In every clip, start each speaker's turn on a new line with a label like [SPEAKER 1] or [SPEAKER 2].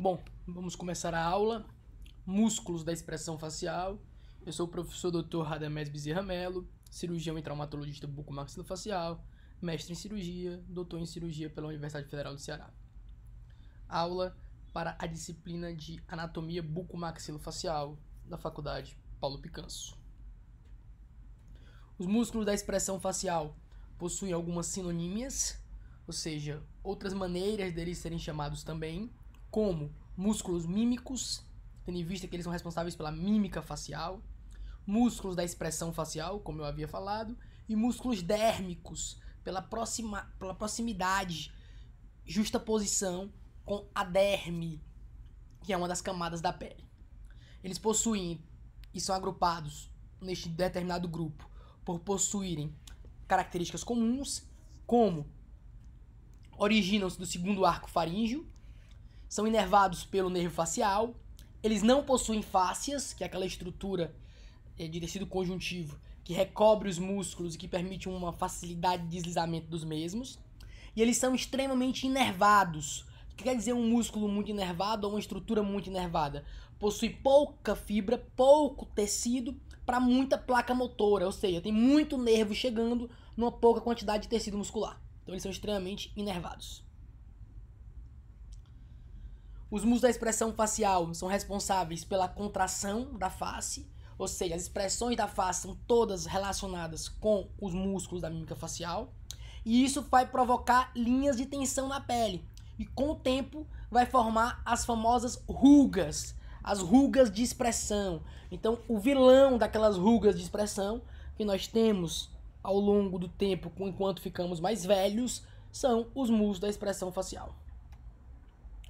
[SPEAKER 1] Bom, vamos começar a aula. Músculos da expressão facial. Eu sou o professor Dr. Radamés Bezerra Melo, cirurgião e traumatologista bucomaxilofacial, mestre em cirurgia, doutor em cirurgia pela Universidade Federal do Ceará. Aula para a disciplina de anatomia bucomaxilofacial da Faculdade Paulo Picanso. Os músculos da expressão facial possuem algumas sinonímias, ou seja, outras maneiras deles serem chamados também, como músculos mímicos, tendo em vista que eles são responsáveis pela mímica facial, músculos da expressão facial, como eu havia falado, e músculos dérmicos, pela proximidade, justaposição com a derme, que é uma das camadas da pele. Eles possuem e são agrupados neste determinado grupo por possuírem características comuns, como originam-se do segundo arco faríngeo, são inervados pelo nervo facial, eles não possuem fáscias, que é aquela estrutura de tecido conjuntivo que recobre os músculos e que permite uma facilidade de deslizamento dos mesmos, e eles são extremamente inervados. O que quer dizer um músculo muito inervado ou uma estrutura muito inervada? Possui pouca fibra, pouco tecido para muita placa motora, ou seja, tem muito nervo chegando numa pouca quantidade de tecido muscular. Então eles são extremamente inervados. Os músculos da expressão facial são responsáveis pela contração da face, ou seja, as expressões da face são todas relacionadas com os músculos da mímica facial, e isso vai provocar linhas de tensão na pele, e com o tempo vai formar as famosas rugas, as rugas de expressão. Então, o vilão daquelas rugas de expressão que nós temos ao longo do tempo, enquanto ficamos mais velhos, são os músculos da expressão facial.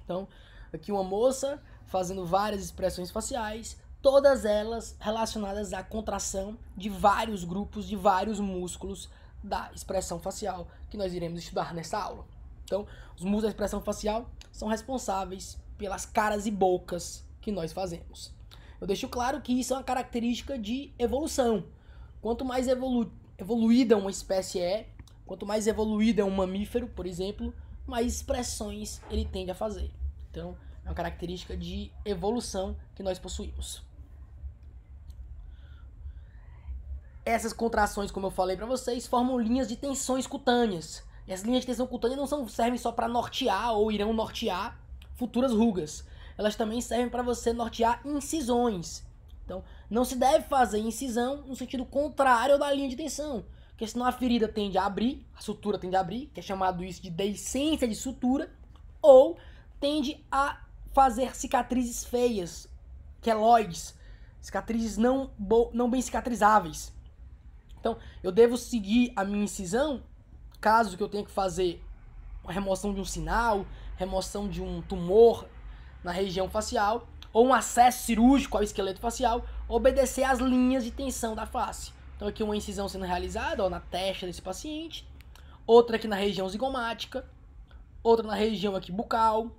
[SPEAKER 1] Então, aqui uma moça fazendo várias expressões faciais, todas elas relacionadas à contração de vários grupos, de vários músculos da expressão facial, que nós iremos estudar nessa aula. Então, os músculos da expressão facial são responsáveis pelas caras e bocas que nós fazemos. Eu deixo claro que isso é uma característica de evolução. Quanto mais evoluída uma espécie é, quanto mais evoluído é um mamífero, por exemplo, mais expressões ele tende a fazer. Então, é uma característica de evolução que nós possuímos. Essas contrações, como eu falei para vocês, formam linhas de tensões cutâneas. E as linhas de tensão cutânea não servem só para nortear ou irão nortear futuras rugas. Elas também servem para você nortear incisões. Então, não se deve fazer incisão no sentido contrário da linha de tensão, porque senão a ferida tende a abrir, a sutura tende a abrir, que é chamado isso de deiscência de sutura, ou tende a fazer cicatrizes feias, queloides, cicatrizes não bem cicatrizáveis. Então, eu devo seguir a minha incisão, caso que eu tenha que fazer uma remoção de um sinal, remoção de um tumor na região facial, ou um acesso cirúrgico ao esqueleto facial, obedecer às linhas de tensão da face. Então, aqui uma incisão sendo realizada na testa desse paciente, outra aqui na região zigomática, outra na região aqui bucal,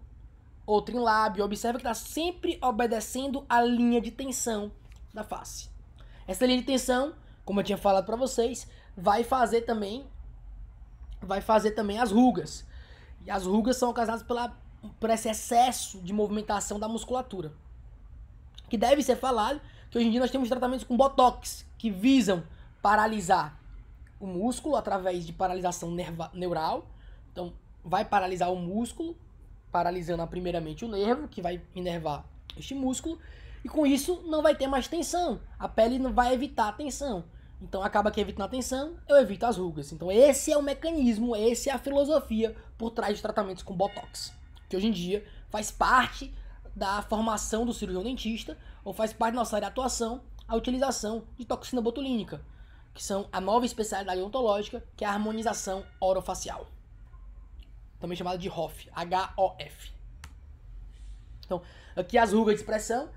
[SPEAKER 1] outra em lábio. Observa que está sempre obedecendo a linha de tensão da face. Essa linha de tensão, como eu tinha falado para vocês, vai fazer também as rugas. E as rugas são ocasionadas por esse excesso de movimentação da musculatura. Que deve ser falado que hoje em dia nós temos tratamentos com botox, que visam paralisar o músculo através de paralisação neural. Então, vai paralisar o músculo, paralisando primeiramente o nervo, que vai inervar este músculo, e com isso não vai ter mais tensão. A pele não vai evitar a tensão. Então acaba que evitando a tensão, eu evito as rugas. Então esse é o mecanismo, essa é a filosofia por trás de tratamentos com botox, que hoje em dia faz parte da formação do cirurgião dentista, ou faz parte da nossa área de atuação, a utilização de toxina botulínica, que são a nova especialidade odontológica, que é a harmonização orofacial, também chamada de HOF, H-O-F. Então, aqui as rugas de expressão,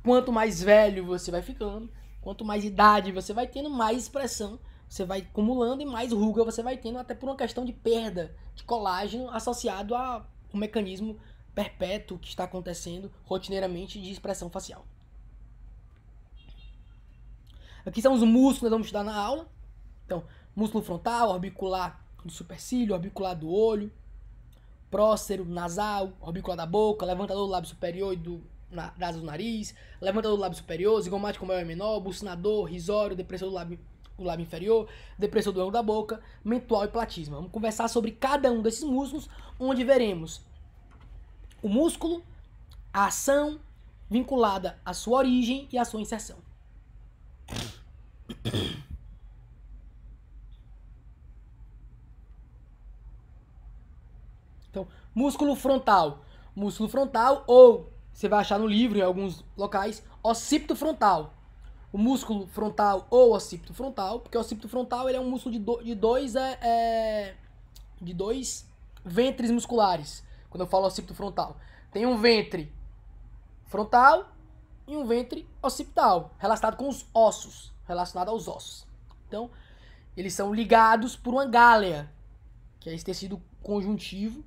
[SPEAKER 1] quanto mais velho você vai ficando, quanto mais idade você vai tendo, mais expressão você vai acumulando e mais ruga você vai tendo, até por uma questão de perda de colágeno associado ao mecanismo perpétuo que está acontecendo rotineiramente de expressão facial. Aqui são os músculos que nós vamos estudar na aula. Então, músculo frontal, orbicular do supercílio, orbicular do olho, prócero, nasal, orbicular da boca, levantador do lábio superior e do nariz, levantador do lábio superior, zigomático maior e menor, bucinador, risório, depressor do lábio inferior, depressor do ângulo da boca, mentual e platisma. Vamos conversar sobre cada um desses músculos, onde veremos o músculo, a ação vinculada à sua origem e à sua inserção. Então, músculo frontal. Músculo frontal, ou você vai achar no livro, em alguns locais, occipito frontal. O músculo frontal ou occipito frontal, porque o occipito frontal ele é um músculo de dois ventres musculares. Quando eu falo occipito frontal, tem um ventre frontal e um ventre occipital, relacionado com os ossos, relacionado aos ossos. Então, eles são ligados por uma gálea, que é esse tecido conjuntivo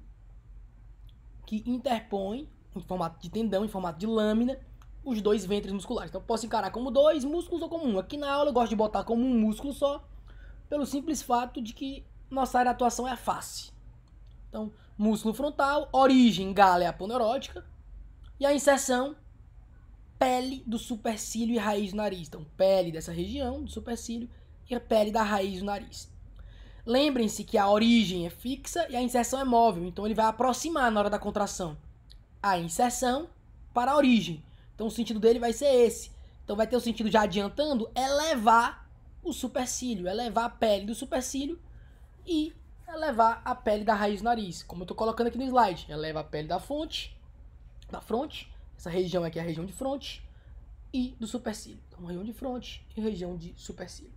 [SPEAKER 1] que interpõe, em formato de tendão, em formato de lâmina, os dois ventres musculares. Então, eu posso encarar como dois músculos ou como um. Aqui na aula eu gosto de botar como um músculo só, pelo simples fato de que nossa área de atuação é a face. Então, músculo frontal, origem, gálea aponeurótica, e a inserção, pele do supercílio e raiz do nariz. Então, pele dessa região do supercílio e a pele da raiz do nariz. Lembrem-se que a origem é fixa e a inserção é móvel, então ele vai aproximar na hora da contração a inserção para a origem. Então o sentido dele vai ser esse. Então vai ter o sentido, já adiantando, elevar o supercílio, elevar a pele do supercílio e elevar a pele da raiz do nariz. Como eu estou colocando aqui no slide, eleva a pele da fronte, essa região aqui é a região de fronte, e do supercílio. Então região de fronte e região de supercílio.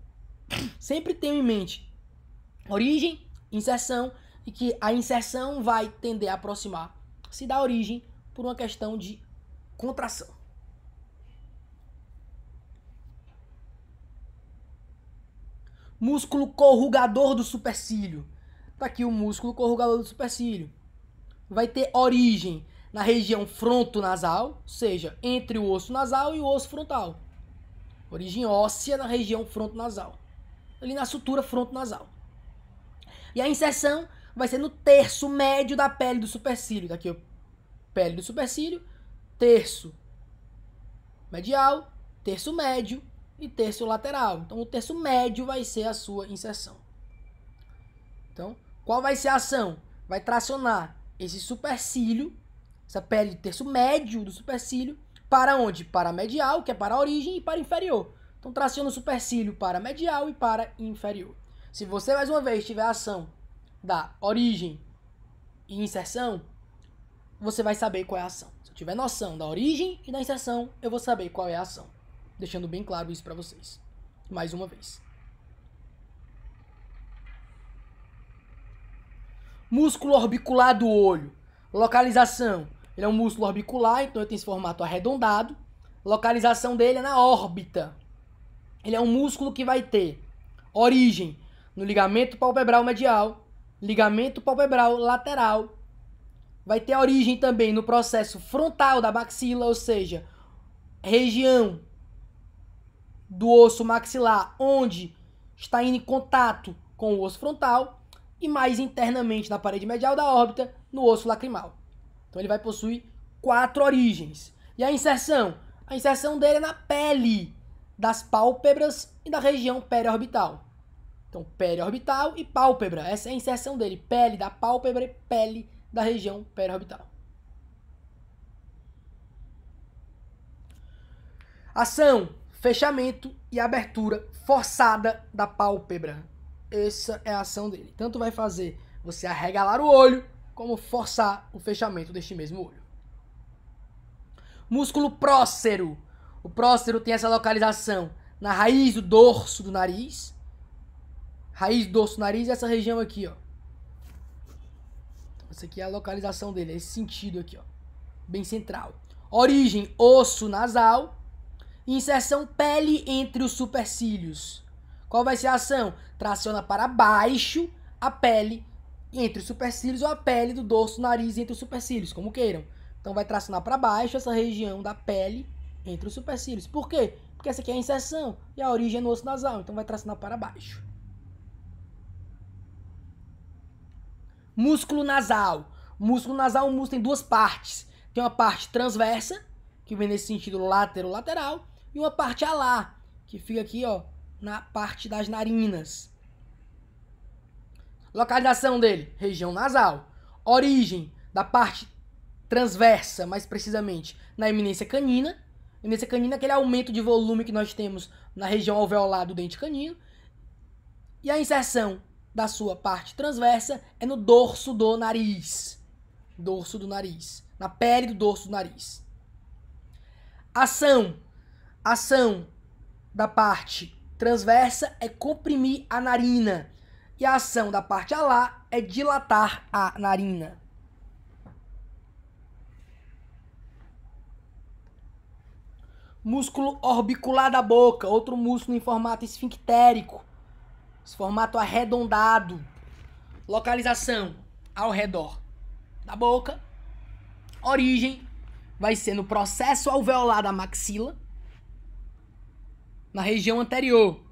[SPEAKER 1] Sempre tenham em mente origem, inserção, e que a inserção vai tender a aproximar-se da origem por uma questão de contração. Músculo corrugador do supercílio. Tá aqui o músculo corrugador do supercílio. Vai ter origem na região frontonasal, ou seja, entre o osso nasal e o osso frontal. Origem óssea na região frontonasal, ali na sutura frontonasal. E a inserção vai ser no terço médio da pele do supercílio. Daqui, ó, pele do supercílio, terço medial, terço médio e terço lateral. Então, o terço médio vai ser a sua inserção. Então, qual vai ser a ação? Vai tracionar esse supercílio, essa pele de terço médio do supercílio, para onde? Para a medial, que é para a origem, e para a inferior. Então, traciona o supercílio para a medial e para a inferior. Se você, mais uma vez, tiver a ação da origem e inserção, você vai saber qual é a ação. Se eu tiver noção da origem e da inserção, eu vou saber qual é a ação. Deixando bem claro isso para vocês. Mais uma vez. Músculo orbicular do olho. Localização. Ele é um músculo orbicular, então ele tem esse formato arredondado. Localização dele é na órbita. Ele é um músculo que vai ter origem no ligamento palpebral medial, ligamento palpebral lateral. Vai ter origem também no processo frontal da maxila, ou seja, região do osso maxilar onde está indo em contato com o osso frontal, e mais internamente na parede medial da órbita, no osso lacrimal. Então ele vai possuir 4 origens. E a inserção? A inserção dele é na pele das pálpebras e da região periorbital. Então, periorbital e pálpebra. Essa é a inserção dele. Pele da pálpebra e pele da região periorbital. Ação, fechamento e abertura forçada da pálpebra. Essa é a ação dele. Tanto vai fazer você arregalar o olho, como forçar o fechamento deste mesmo olho. Músculo prócero. O prócero tem essa localização na raiz do dorso do nariz. Raiz do dorso do nariz é essa região aqui, ó. Essa aqui é a localização dele, é esse sentido aqui, ó. Bem central. Origem, osso nasal. Inserção, pele entre os supercílios. Qual vai ser a ação? Traciona para baixo a pele entre os supercílios ou a pele do dorso do nariz entre os supercílios, como queiram. Então vai tracionar para baixo essa região da pele entre os supercílios. Por quê? Porque essa aqui é a inserção e a origem é no osso nasal, então vai tracionar para baixo. Músculo nasal. O músculo nasal, o músculo tem duas partes. Tem uma parte transversa, que vem nesse sentido lateral, e uma parte alar, que fica aqui, ó, na parte das narinas. Localização dele, região nasal. Origem da parte transversa, mais precisamente, na eminência canina. Eminência canina é aquele aumento de volume que nós temos na região alveolar do dente canino. E a inserção da sua parte transversa é no dorso do nariz. Dorso do nariz. Na pele do dorso do nariz. Ação da parte transversa é comprimir a narina. E a ação da parte alar é dilatar a narina. Músculo orbicular da boca, outro músculo em formato esfinctérico, esse formato arredondado. Localização ao redor da boca. Origem vai ser no processo alveolar da maxila, na região anterior.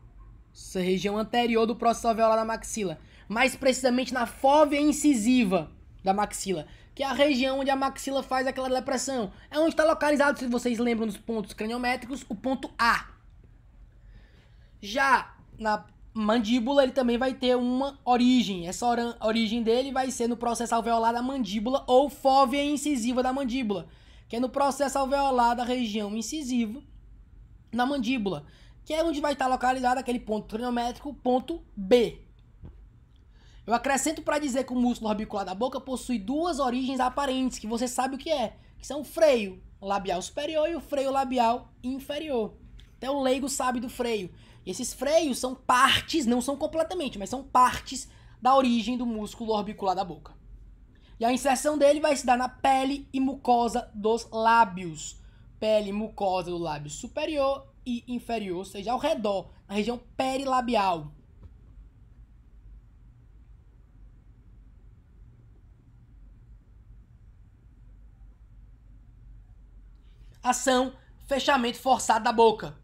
[SPEAKER 1] Essa região anterior do processo alveolar da maxila. Mais precisamente na fóvea incisiva da maxila, que é a região onde a maxila faz aquela depressão. É onde está localizado, se vocês lembram dos pontos craniométricos, o ponto A. Já na mandíbula, ele também vai ter uma origem. Essa origem dele vai ser no processo alveolar da mandíbula ou fóvea incisiva da mandíbula, que é no processo alveolar da região incisiva na mandíbula, que é onde vai estar localizado aquele ponto craniométrico, ponto B. Eu acrescento para dizer que o músculo orbicular da boca possui duas origens aparentes, que você sabe o que são o freio labial superior e o freio labial inferior. Até o leigo sabe do freio. E esses freios são partes, não são completamente, mas são partes da origem do músculo orbicular da boca. E a inserção dele vai se dar na pele e mucosa dos lábios. Pele e mucosa do lábio superior e inferior, ou seja, ao redor, na região perilabial. Ação, fechamento forçado da boca.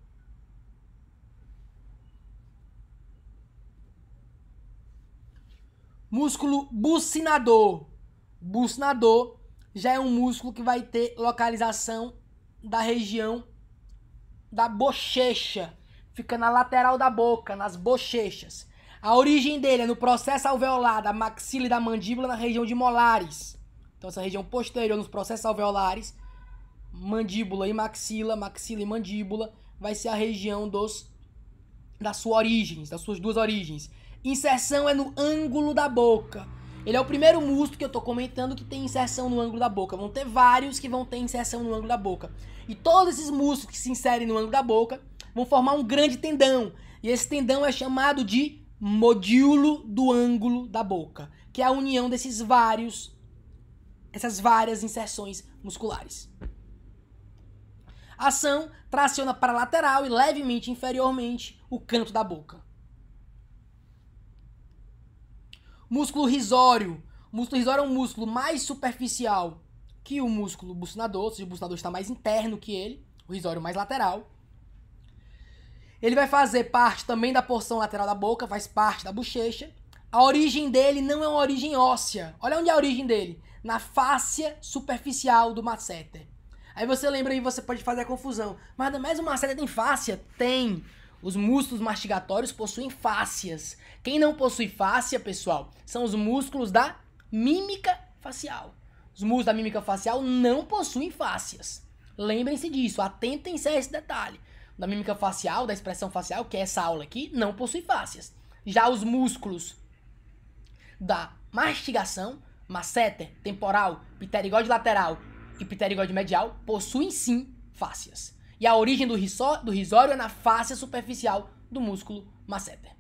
[SPEAKER 1] Músculo bucinador. Bucinador já é um músculo que vai ter localização da região da bochecha. Fica na lateral da boca, nas bochechas. A origem dele é no processo alveolar da maxila e da mandíbula, na região de molares. Então essa região posterior nos processos alveolares, mandíbula e maxila, maxila e mandíbula, vai ser a região das suas duas origens. Inserção é no ângulo da boca. Ele é o primeiro músculo que eu tô comentando que tem inserção no ângulo da boca. Vão ter vários que vão ter inserção no ângulo da boca. E todos esses músculos que se inserem no ângulo da boca vão formar um grande tendão. E esse tendão é chamado de modíolo do ângulo da boca, que é a união essas várias inserções musculares. Ação, traciona para a lateral e levemente inferiormente o canto da boca. Músculo risório. O músculo risório é um músculo mais superficial que o músculo bucinador, ou seja, o bucinador está mais interno que ele, o risório mais lateral. Ele vai fazer parte também da porção lateral da boca, faz parte da bochecha. A origem dele não é uma origem óssea. Olha onde é a origem dele. Na fáscia superficial do masseter. Aí você lembra aí, você pode fazer a confusão. Mas o masseter tem fáscia? Tem. Os músculos mastigatórios possuem fáscias. Quem não possui fáscia, pessoal, são os músculos da mímica facial. Os músculos da mímica facial não possuem fáscias. Lembrem-se disso, atentem-se a esse detalhe. Da mímica facial, da expressão facial, que é essa aula aqui, não possui fáscias. Já os músculos da mastigação, masseter, temporal, pterigóide lateral e pterigóide medial, possuem sim fáscias. E a origem do risório é na fáscia superficial do músculo masseter.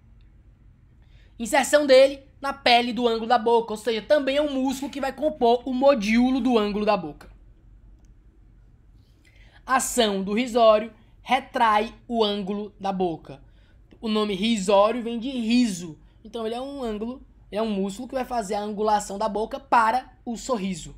[SPEAKER 1] Inserção dele na pele do ângulo da boca, ou seja, também é um músculo que vai compor o modíolo do ângulo da boca. Ação do risório retrai o ângulo da boca. O nome risório vem de riso, então ele é um ângulo, é um músculo que vai fazer a angulação da boca para o sorriso.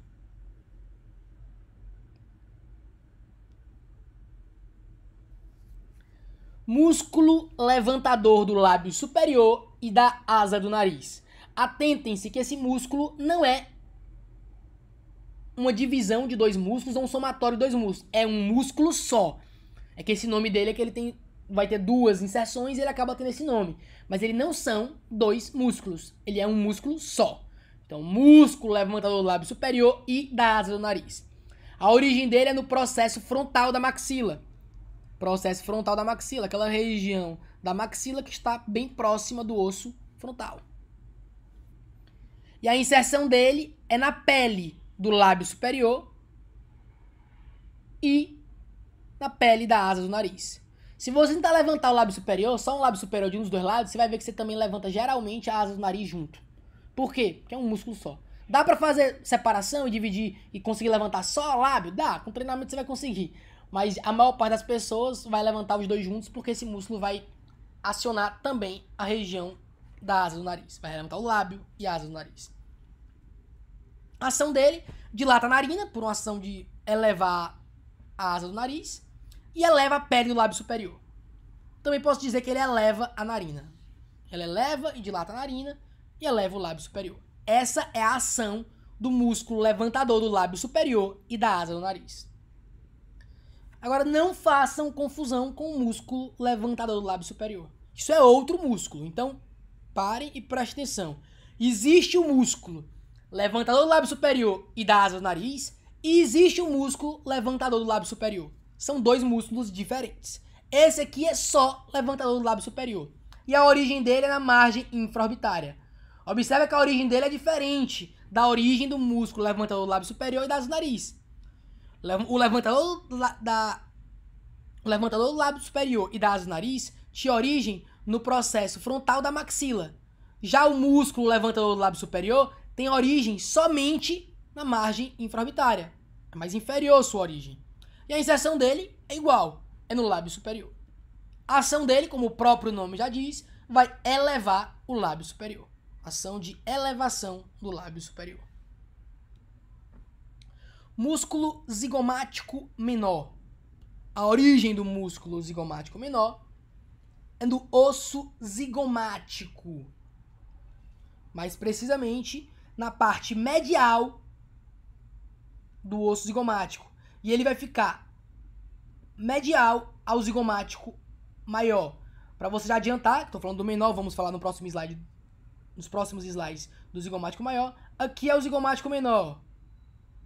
[SPEAKER 1] Músculo levantador do lábio superior e da asa do nariz. Atentem-se que esse músculo não é uma divisão de dois músculos ou um somatório de dois músculos. É um músculo só. É que esse nome dele é que ele vai ter duas inserções e ele acaba tendo esse nome. Mas ele não são dois músculos. Ele é um músculo só. Então, músculo levantador do lábio superior e da asa do nariz. A origem dele é no processo frontal da maxila. Processo frontal da maxila, aquela região da maxila que está bem próxima do osso frontal. E a inserção dele é na pele do lábio superior e na pele da asa do nariz. Se você tentar levantar o lábio superior, só um lábio superior de um dos dois lados, você vai ver que você também levanta geralmente a asa do nariz junto. Por quê? Porque é um músculo só. Dá pra fazer separação e dividir e conseguir levantar só o lábio? Dá, com treinamento você vai conseguir. Mas a maior parte das pessoas vai levantar os dois juntos porque esse músculo vai acionar também a região da asa do nariz. Vai levantar o lábio e a asa do nariz. A ação dele dilata a narina por uma ação de elevar a asa do nariz e eleva a pele do lábio superior. Também posso dizer que ele eleva a narina. Ele eleva e dilata a narina e eleva o lábio superior. Essa é a ação do músculo levantador do lábio superior e da asa do nariz. Agora, não façam confusão com o músculo levantador do lábio superior. Isso é outro músculo. Então, parem e prestem atenção. Existe o músculo levantador do lábio superior e da asa do nariz, e existe o músculo levantador do lábio superior. São dois músculos diferentes. Esse aqui é só levantador do lábio superior. E a origem dele é na margem infraorbitária. Observe que a origem dele é diferente da origem do músculo levantador do lábio superior e da asa do nariz. O levantador do lábio superior e da asa do nariz tinha origem no processo frontal da maxila. Já o músculo levantador do lábio superior tem origem somente na margem infraorbitária. É mais inferior a sua origem. E a inserção dele é igual, é no lábio superior. A ação dele, como o próprio nome já diz, vai elevar o lábio superior. Ação de elevação do lábio superior. Músculo zigomático menor. A origem do músculo zigomático menor é do osso zigomático. Mais precisamente, na parte medial do osso zigomático. E ele vai ficar medial ao zigomático maior. Para você já adiantar, estou falando do menor, vamos falar no próximo slide, nos próximos slides do zigomático maior. Aqui é o zigomático menor.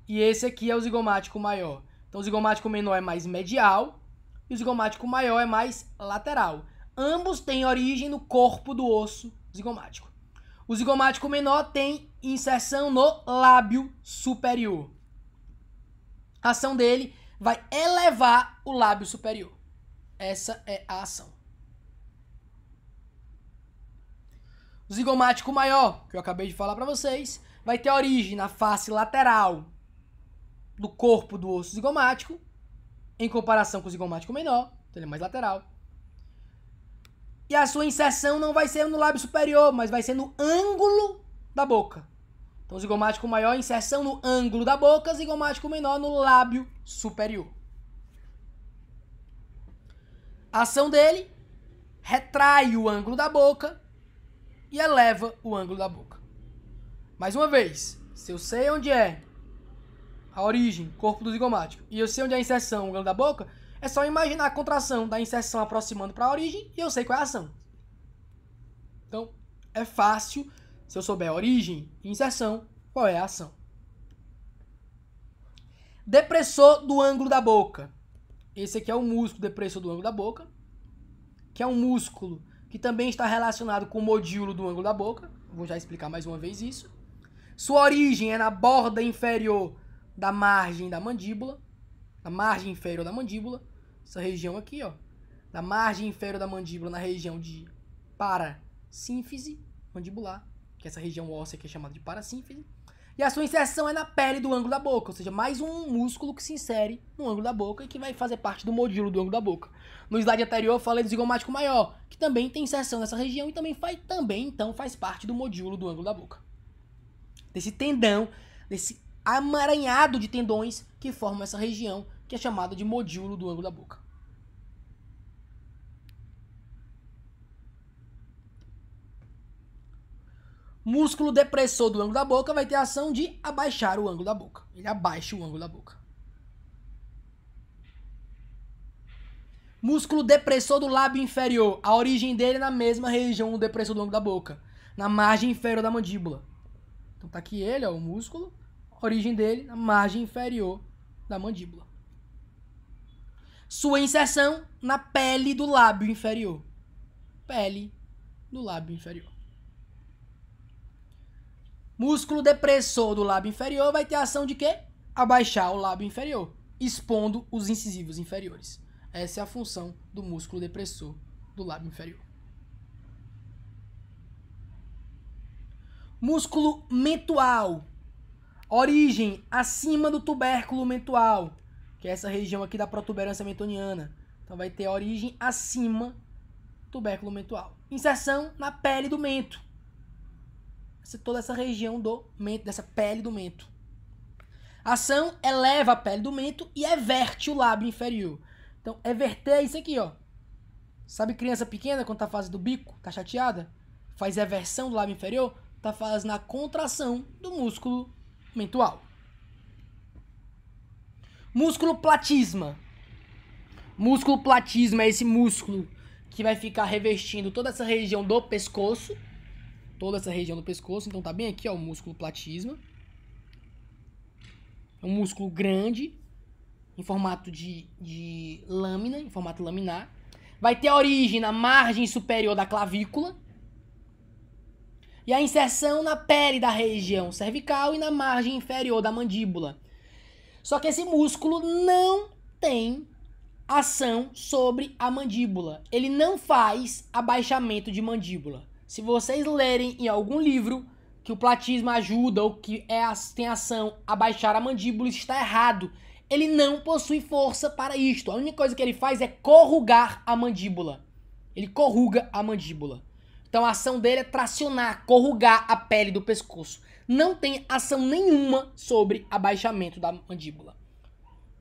[SPEAKER 1] E esse aqui é o zigomático maior. Então o zigomático menor é mais medial e o zigomático maior é mais lateral. Ambos têm origem no corpo do osso zigomático. O zigomático menor tem inserção no lábio superior. A ação dele vai elevar o lábio superior. Essa é a ação. O zigomático maior, que eu acabei de falar para vocês, vai ter origem na face lateral do corpo do osso zigomático, em comparação com o zigomático menor, então ele é mais lateral. E a sua inserção não vai ser no lábio superior, mas vai ser no ângulo da boca. Então, o zigomático maior, inserção no ângulo da boca, zigomático menor no lábio superior. A ação dele retrai o ângulo da boca e eleva o ângulo da boca. Mais uma vez, se eu sei onde é a origem, corpo do zigomático, e eu sei onde é a inserção, o ângulo da boca, é só imaginar a contração da inserção aproximando para a origem e eu sei qual é a ação. Então, é fácil, se eu souber a origem e inserção, qual é a ação. Depressor do ângulo da boca. Esse aqui é o músculo depressor do ângulo da boca, que é um músculo que também está relacionado com o modíolo do ângulo da boca. Vou já explicar mais uma vez isso. Sua origem é na borda inferior da margem da mandíbula, na margem inferior da mandíbula, essa região aqui, ó, da margem inferior da mandíbula, na região de parasínfise mandibular, que é essa região óssea que é chamada de parasínfise, e a sua inserção é na pele do ângulo da boca, ou seja, mais um músculo que se insere no ângulo da boca e que vai fazer parte do modíolo do ângulo da boca. No slide anterior eu falei do zigomático maior, que também tem inserção nessa região e também faz parte do modíolo do ângulo da boca. Desse tendão, desse amaranhado de tendões que formam essa região, que é chamada de modíolo do ângulo da boca. Músculo depressor do ângulo da boca vai ter a ação de abaixar o ângulo da boca. Ele abaixa o ângulo da boca. Músculo depressor do lábio inferior. A origem dele é na mesma região do depressor do ângulo da boca. Na margem inferior da mandíbula. Então tá aqui ele, ó, o músculo. A origem dele na margem inferior da mandíbula. Sua inserção na pele do lábio inferior. Pele do lábio inferior. Músculo depressor do lábio inferior vai ter a ação de quê? Abaixar o lábio inferior, expondo os incisivos inferiores. Essa é a função do músculo depressor do lábio inferior. Músculo mentual. Origem acima do tubérculo mentual, que é essa região aqui da protuberância mentoniana. Então vai ter origem acima do tubérculo mentual. Inserção na pele do mento. Toda essa região do mento, dessa pele do mento. Ação eleva a pele do mento e everte o lábio inferior. Então, everter é isso aqui, ó. Sabe criança pequena quando tá fazendo o bico, tá chateada? Faz eversão do lábio inferior, tá fazendo a contração do músculo mentual. Músculo platisma. Músculo platisma é esse músculo que vai ficar revestindo toda essa região do pescoço. Toda essa região do pescoço. Então tá bem aqui, ó, o músculo platisma. É um músculo grande, em formato de lâmina, em formato laminar. Vai ter a origem na margem superior da clavícula. E a inserção na pele da região cervical e na margem inferior da mandíbula. Só que esse músculo não tem ação sobre a mandíbula. Ele não faz abaixamento de mandíbula. Se vocês lerem em algum livro que o platisma ajuda ou que tem ação a baixar a mandíbula, isso está errado. Ele não possui força para isto. A única coisa que ele faz é corrugar a mandíbula. Ele corruga a mandíbula. Então a ação dele é tracionar, corrugar a pele do pescoço. Não tem ação nenhuma sobre abaixamento da mandíbula.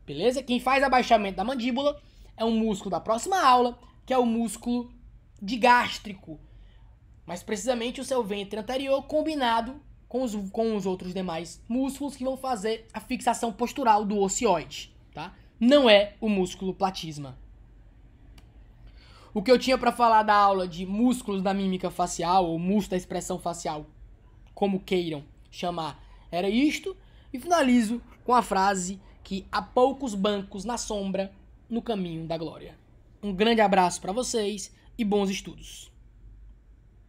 [SPEAKER 1] Beleza? Quem faz abaixamento da mandíbula é um músculo da próxima aula, que é o músculo digástrico. Mas precisamente o seu ventre anterior combinado com os outros demais músculos que vão fazer a fixação postural do ocioide, tá? Não é o músculo platisma. O que eu tinha para falar da aula de músculos da mímica facial, ou músculo da expressão facial, como queiram chamar, era isto. E finalizo com a frase que há poucos bancos na sombra no caminho da glória. Um grande abraço para vocês e bons estudos.